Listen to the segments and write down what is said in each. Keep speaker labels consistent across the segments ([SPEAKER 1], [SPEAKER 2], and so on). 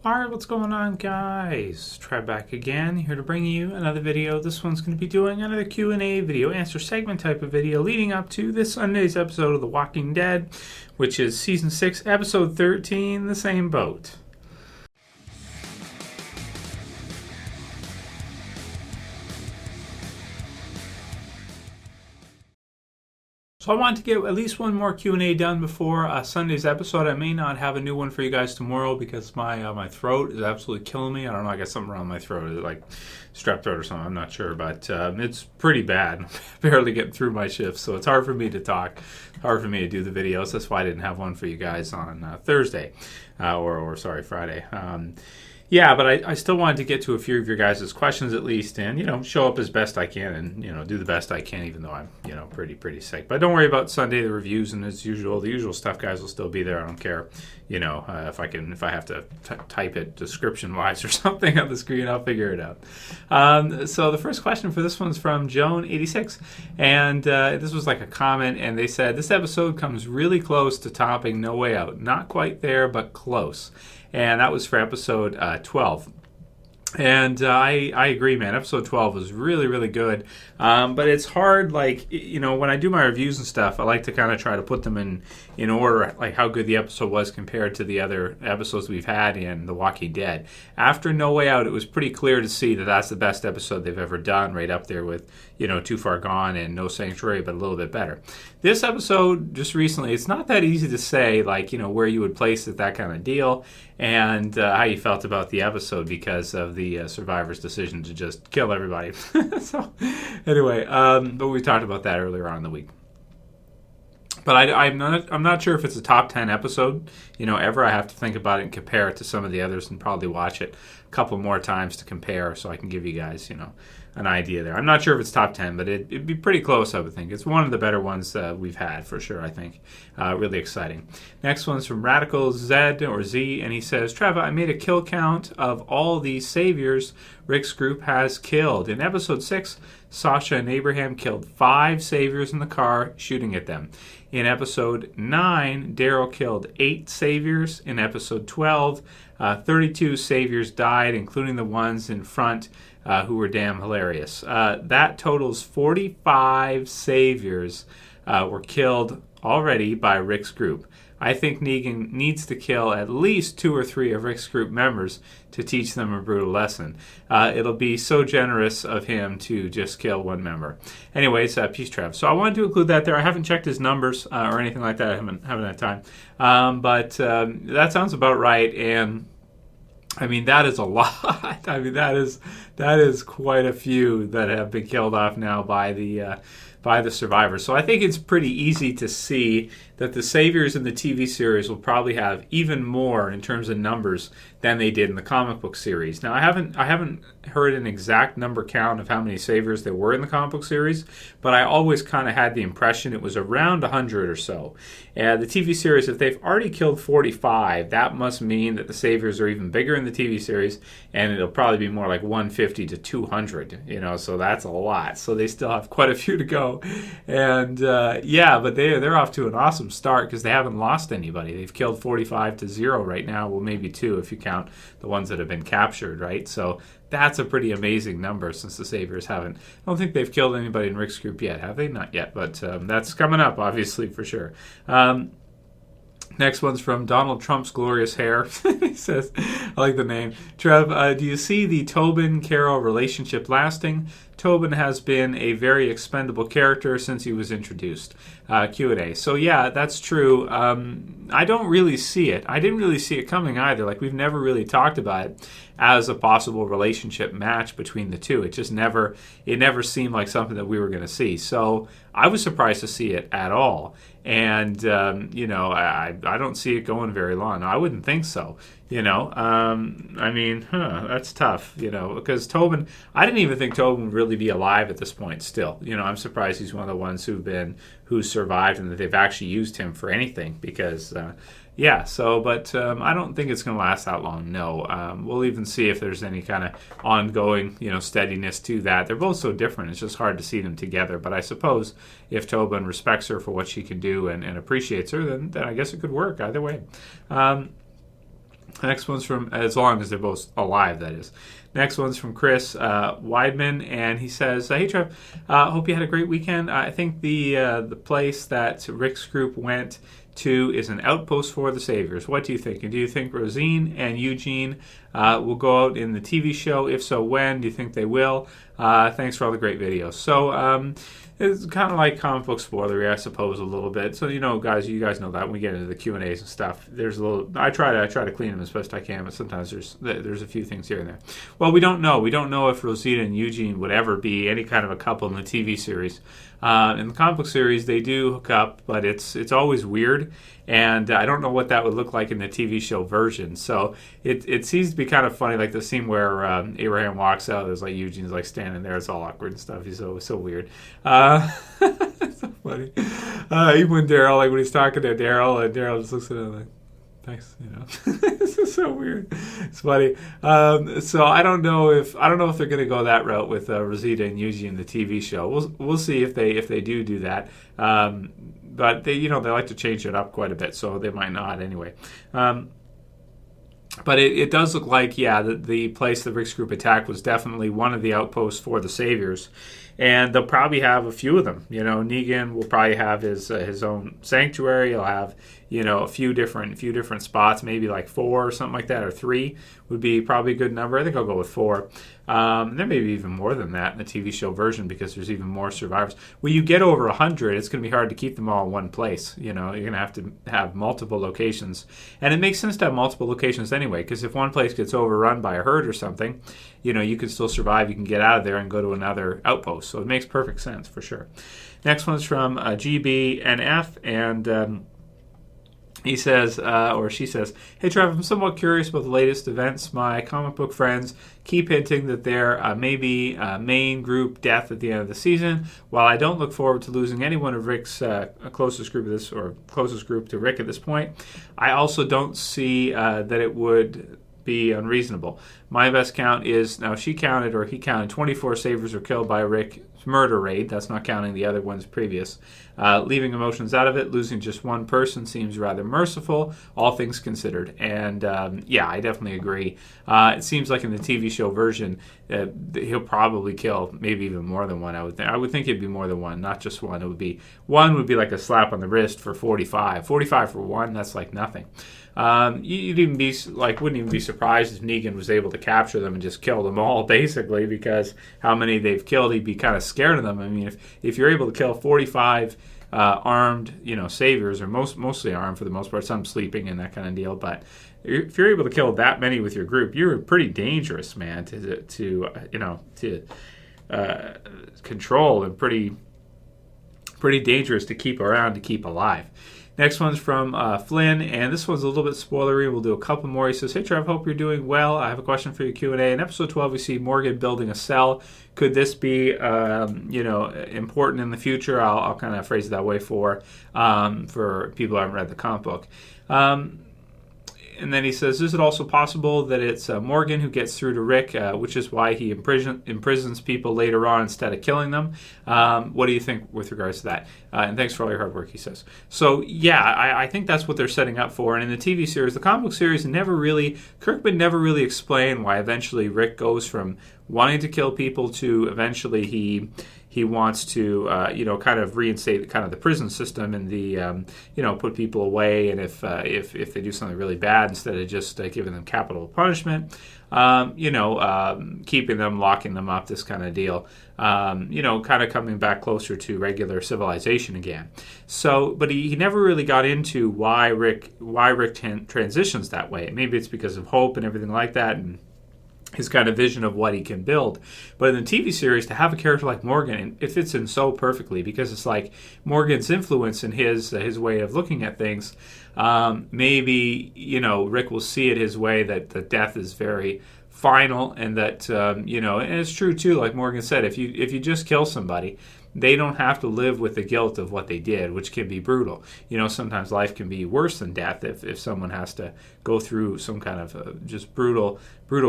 [SPEAKER 1] Alright, what's going on, guys? Trev back again, here to bring you another video. This one's going to be doing another Q&A video, answer segment type of video, leading up to this Sunday's episode of The Walking Dead, which is Season 6, Episode 13, The Same Boat. So I wanted to get at least one more Q&A done before Sunday's episode. I may not have a new one for you guys tomorrow because my throat is absolutely killing me. I don't know, I got something wrong with my throat. Is it like strep throat or something? I'm not sure, but it's pretty bad. I'm barely getting through my shifts, so it's hard for me to talk, hard for me to do the videos. That's why I didn't have one for you guys on Thursday, or Friday. Yeah, but I still wanted to get to a few of your guys' questions at least, and show up as best I can, and do the best I can, even though I'm pretty sick. But don't worry about Sunday, the reviews, and as usual, the usual stuff, guys, will still be there. I don't care, if I have to type it description wise or something on the screen, I'll figure it out. So the first question for this one's from Joan86, and this was like a comment, and they said this episode comes really close to topping No Way Out, not quite there, but close. And that was for episode 12. And I agree, man. Episode 12 was really, really good. But it's hard, when I do my reviews and stuff, I like to kind of try to put them in order, like how good the episode was compared to the other episodes we've had in The Walking Dead. After No Way Out, it was pretty clear to see that that's the best episode they've ever done, right up there with, Too Far Gone and No Sanctuary, but a little bit better. This episode, just recently, it's not that easy to say, where you would place it, that kind of deal, and how you felt about the episode because of the survivor's decision to just kill everybody. So, anyway, but we talked about that earlier on in the week. But I'm not sure if it's a top 10 episode, ever. I have to think about it and compare it to some of the others and probably watch it a couple more times to compare so I can give you guys, an idea there. I'm not sure if it's top 10, but it'd be pretty close, I would think. It's one of the better ones we've had, for sure, I think. Really exciting. Next one's from Radical Z, or Z, and he says, Trevor, I made a kill count of all these saviors Rick's group has killed. In episode 6, Sasha and Abraham killed 5 saviors in the car, shooting at them. In episode 9, Daryl killed 8 saviors. In episode 12, 32 saviors died, including the ones in front who were damn hilarious. That totals 45 saviors were killed already by Rick's group. I think Negan needs to kill at least 2 or 3 of Rick's group members to teach them a brutal lesson. It'll be so generous of him to just kill one member. Anyways, peace, Trev. So I wanted to include that there. I haven't checked his numbers or anything like that. I haven't had time. But that sounds about right. And I mean, that is a lot. I mean, that is quite a few that have been killed off now by the survivors. So I think it's pretty easy to see that the saviors in the TV series will probably have even more in terms of numbers than they did in the comic book series. Now, I haven't heard an exact number count of how many saviors there were in the comic book series, but I always kind of had the impression it was around 100 or so. The TV series, if they've already killed 45, that must mean that the saviors are even bigger in the TV series, and it'll probably be more like 150 to 200, so that's a lot. So they still have quite a few to go. And but they're off to an awesome start because they haven't lost anybody. They've killed 45 to 0 right now. Well, maybe 2 if you count the ones that have been captured, right? So that's a pretty amazing number since the saviors haven't. I don't think they've killed anybody in Rick's group yet, have they? Not yet, but that's coming up, obviously, for sure. Next one's from Donald Trump's Glorious Hair. He says, I like the name. Trev, do you see the Tobin-Carol relationship lasting? Tobin has been a very expendable character since he was introduced. Q&A. So yeah, that's true. I don't really see it. I didn't really see it coming either. We've never really talked about it as a possible relationship match between the two. It never seemed like something that we were going to see. So I was surprised to see it at all. And, I don't see it going very long. I wouldn't think so. That's tough, because Tobin, I didn't even think Tobin would really be alive at this point still. I'm surprised he's one of the ones who survived and that they've actually used him for anything because, but I don't think it's going to last that long, no. We'll even see if there's any kind of ongoing, steadiness to that. They're both so different, it's just hard to see them together, but I suppose if Tobin respects her for what she can do and appreciates her, then I guess it could work either way. Next one's from, as long as they're both alive, that is. Next one's from Chris Weidman, and he says, "Hey Trev, hope you had a great weekend. I think the place that Rick's group went to is an outpost for the Saviors. What do you think? And do you think Rosine and Eugene will go out in the TV show? If so, when? Do you think they will? Thanks for all the great videos." So it's kind of like comic book spoilery, I suppose, a little bit. So guys, you guys know that when we get into the Q&As and stuff, there's a little. I try to clean them as best I can, but sometimes there's a few things here and there. Well, we don't know. We don't know if Rosita and Eugene would ever be any kind of a couple in the TV series. In the comic book series, they do hook up, but it's always weird, and I don't know what that would look like in the TV show version. So it seems to be kind of funny, like the scene where Abraham walks out. There's like Eugene's like standing there. It's all awkward and stuff. He's so weird. It's so funny. Even when Daryl, like when he's talking to Daryl, and Daryl just looks at him like, "Thanks," This is so weird. It's funny. So I don't know if they're going to go that route with Rosita and Yuji in the TV show. We'll see if they do that. But they like to change it up quite a bit, so they might not anyway. But it does look like, the place the Rick's group attacked was definitely one of the outposts for the Saviors. And they'll probably have a few of them. Negan will probably have his own sanctuary. He'll have, a few different spots, maybe like 4 or something like that, or 3 would be probably a good number. I think I'll go with 4. There may be even more than that in the TV show version because there's even more survivors. When you get over 100, it's going to be hard to keep them all in one place. You're going to have multiple locations. And it makes sense to have multiple locations anyway, because if one place gets overrun by a herd or something, you can still survive. You can get out of there and go to another outpost. So it makes perfect sense for sure. Next one's from GBNF, and he says, or she says, "Hey Trev, I'm somewhat curious about the latest events. My comic book friends keep hinting that there may be a main group death at the end of the season. While I don't look forward to losing any one of Rick's closest group to Rick at this point, I also don't see that it would be unreasonable. My best count is," now he counted 24 saviours were killed by Rick's murder raid. That's not counting the other ones previous. Leaving emotions out of it, losing just one person seems rather merciful, all things considered. And I definitely agree. It seems like in the TV show version, he'll probably kill maybe even more than one. I would think it'd be more than one, not just one. One would be like a slap on the wrist for 45. 45 for one, that's like nothing. Wouldn't even be surprised if Negan was able to capture them and just kill them all, basically, because how many they've killed, he'd be kind of scared of them. I mean, if you're able to kill 45 armed, saviors, or mostly armed for the most part, some sleeping and that kind of deal, but if you're able to kill that many with your group, you're pretty dangerous, man, to control, and pretty dangerous to keep around, to keep alive. Next one's from Flynn, and this one's a little bit spoilery. We'll do a couple more. He says, "Hey Trev, hope you're doing well. I have a question for your Q&A. In episode 12, we see Morgan building a cell. Could this be, important in the future?" I'll kind of phrase it that way for people who haven't read the comic book. And then he says, "Is it also possible that it's Morgan who gets through to Rick, which is why he imprisons people later on instead of killing them?" What do you think with regards to that? And thanks for all your hard work, he says. So, I think that's what they're setting up for. And in the TV series, the comic book series, Kirkman never really explained why eventually Rick goes from wanting to kill people to eventually he wants to, kind of reinstate kind of the prison system and the, put people away. And if they do something really bad, instead of just giving them capital punishment, keeping them, locking them up, this kind of deal, kind of coming back closer to regular civilization again. So, but he never really got into why Rick transitions that way. Maybe it's because of hope and everything like that, and his kind of vision of what he can build. But in the TV series, to have a character like Morgan, it fits in so perfectly, because it's like Morgan's influence and his way of looking at things. Maybe, Rick will see it his way that death is very final, and that, and it's true too, like Morgan said, if you just kill somebody, they don't have to live with the guilt of what they did, which can be brutal. Sometimes life can be worse than death if someone has to go through some kind of just brutal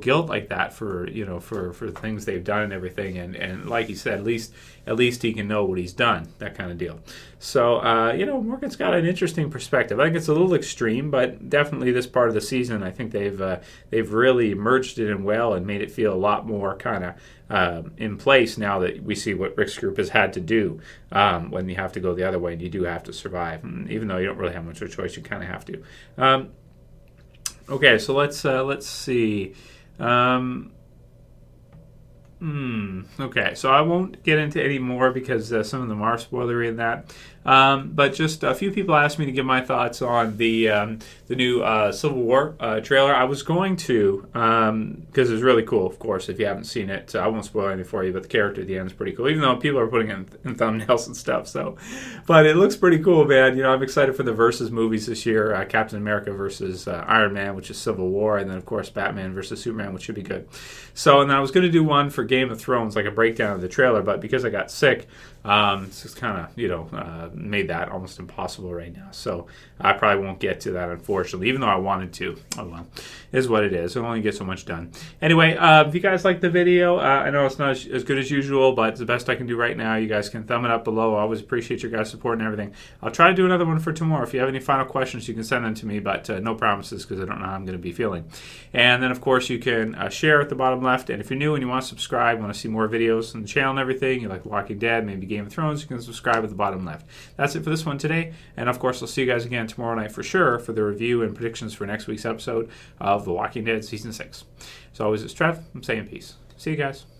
[SPEAKER 1] guilt like that for things they've done and everything. And like he said, at least he can know what he's done, that kind of deal. So Morgan's got an interesting perspective. I think it's a little extreme, but definitely this part of the season, I think they've really merged it in well and made it feel a lot more kind of in place now that we see what Rick's group has had to do when you have to go the other way and you do have to survive. And even though you don't really have much of a choice, you kind of have to. Okay, so let's see. Okay, so I won't get into any more because some of them are spoilery in that. But just a few people asked me to give my thoughts on the new Civil War trailer. I was going to, because it's really cool, of course, if you haven't seen it. I won't spoil anything for you, but the character at the end is pretty cool, even though people are putting it in thumbnails and stuff. But it looks pretty cool, man. I'm excited for the Versus movies this year. Captain America versus Iron Man, which is Civil War, and then, of course, Batman versus Superman, which should be good. And then I was going to do one for Game of Thrones, like a breakdown of the trailer, but because I got sick, it's just kind of, made that almost impossible right now. So I probably won't get to that, unfortunately, even though I wanted to. Oh, well, it is what it is. I only get so much done. Anyway, if you guys like the video, I know it's not as good as usual, but it's the best I can do right now. You guys can thumb it up below. I always appreciate your guys' support and everything. I'll try to do another one for tomorrow. If you have any final questions, you can send them to me, but no promises because I don't know how I'm going to be feeling. And then, of course, you can share at the bottom left. And if you're new and you want to subscribe, want to see more videos on the channel and everything, you like Walking Dead, maybe Game of Thrones, you can subscribe at the bottom left. That's it for this one today. And, of course, I'll see you guys again tomorrow night for sure for the review and predictions for next week's episode of The Walking Dead Season 6. So always, it's Trev. I'm saying peace. See you guys.